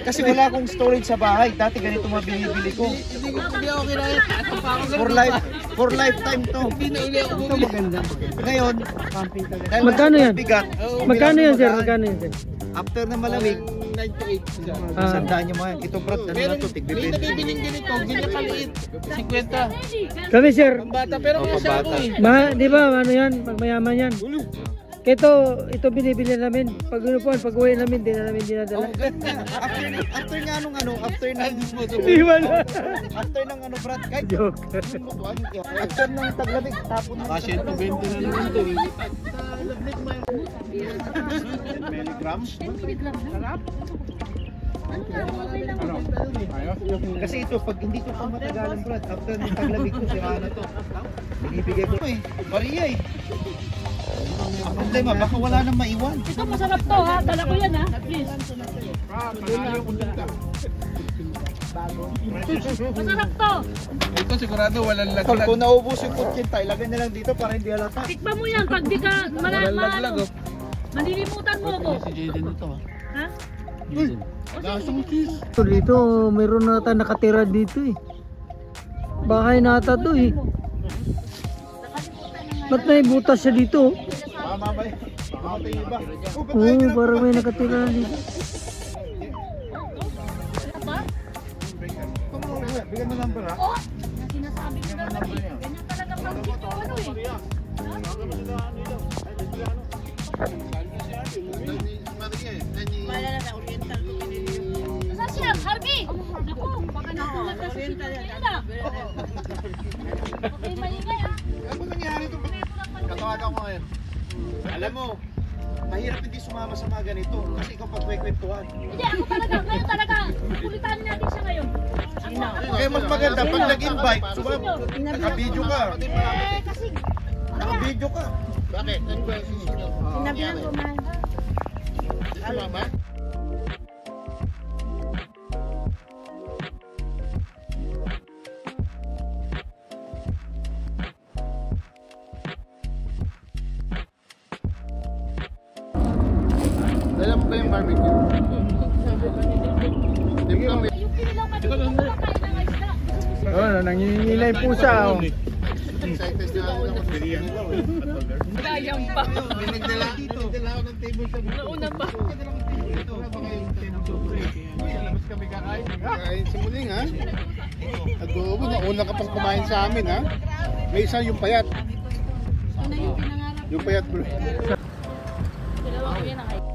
Kasi wala akong storage sa bahay. Dati ganito mabili-bili ko. Hindi ako kinain. For lifetime to. Ito maganda. Ngayon, dahil Magkano yan? bigat, Magkano yan, sir? Magkano yan, sir? after na malamig, 98 siya. sandaan nyo mga yan. Ito brad, ano na to, May tigbe-20. nabibiling ganito, ganyan kaliit. 50. Kami, sir. Pambata, pero kasi ako eh. Di ba, ano yan? Magmayaman yan. Ito binibili namin. Pag unupuan, pag uwi namin, di na namin dinadala. Oh, ganun nga. After nga nung ano, after ng ano brad, kahit Joke. after ng taglamig, tapon ng Kasi ito 20 na naman ito eh. Milligrams? Kasi ito, pag hindi ko pa matagalan brad, after ng taglamig ko, sira na to. Binibigay ko eh, bariya eh. Ang problema, baka wala nang maiwan. Ito masarap to ha, dala ko yan ha. Please. Masarap to. Ito sigurado walang Tol, laglag. kung naubos yung kutsinta, ilagay na lang dito para hindi halata. Tikman mo yan pag di ka Walang laglag oh. malilimutan mo ako. Si Jaden ito ah. Ha? Jaden. Lasang cheese. Dito, mayroon na tayo nakatira dito eh. Bahay nata to eh. Ba't may butas siya dito? Mamay. Mamatay iba. Oo, parang may nakatira dito. Bigyan mo number ha. Oh! Sinasabi ko na naman. Ganyan talaga pag dito ano eh. Saan siya? Harvey! Naku, baka nakulat na sa sinunod. Okay, malingay ah. Ano ba nangyari ito? Katawagan ko ngayon. Alam mo, mahirap hindi sumama sa mga ganito kasi ikaw pagkwekwentuhan. Hindi, ako talaga. Ngayon talaga. Pulitanin natin siya ngayon. Kaya mas maganda pag nag-invite, naka-video ka. Kasi Naka-video ka. Bakit? Ano ba yung sisigaw? sinabihan ko man. Ano ba? Dala mo ba yung barbecue? Tingnan mo. Yung kinilaw ka dito, kumakain ng isda. Oo, nangingilay pusa oh. Excited na ako ng pilihan. Gayang pa. May nagdala ako ng table sa buko. Nauna pa. Labas kami kakain. Kakain si Muling ha. Adobo, nauna ka pang kumain sa amin ha. May isa yung payat. Ano yung pinangarap? Yung payat bro. Dalawa ko yan ang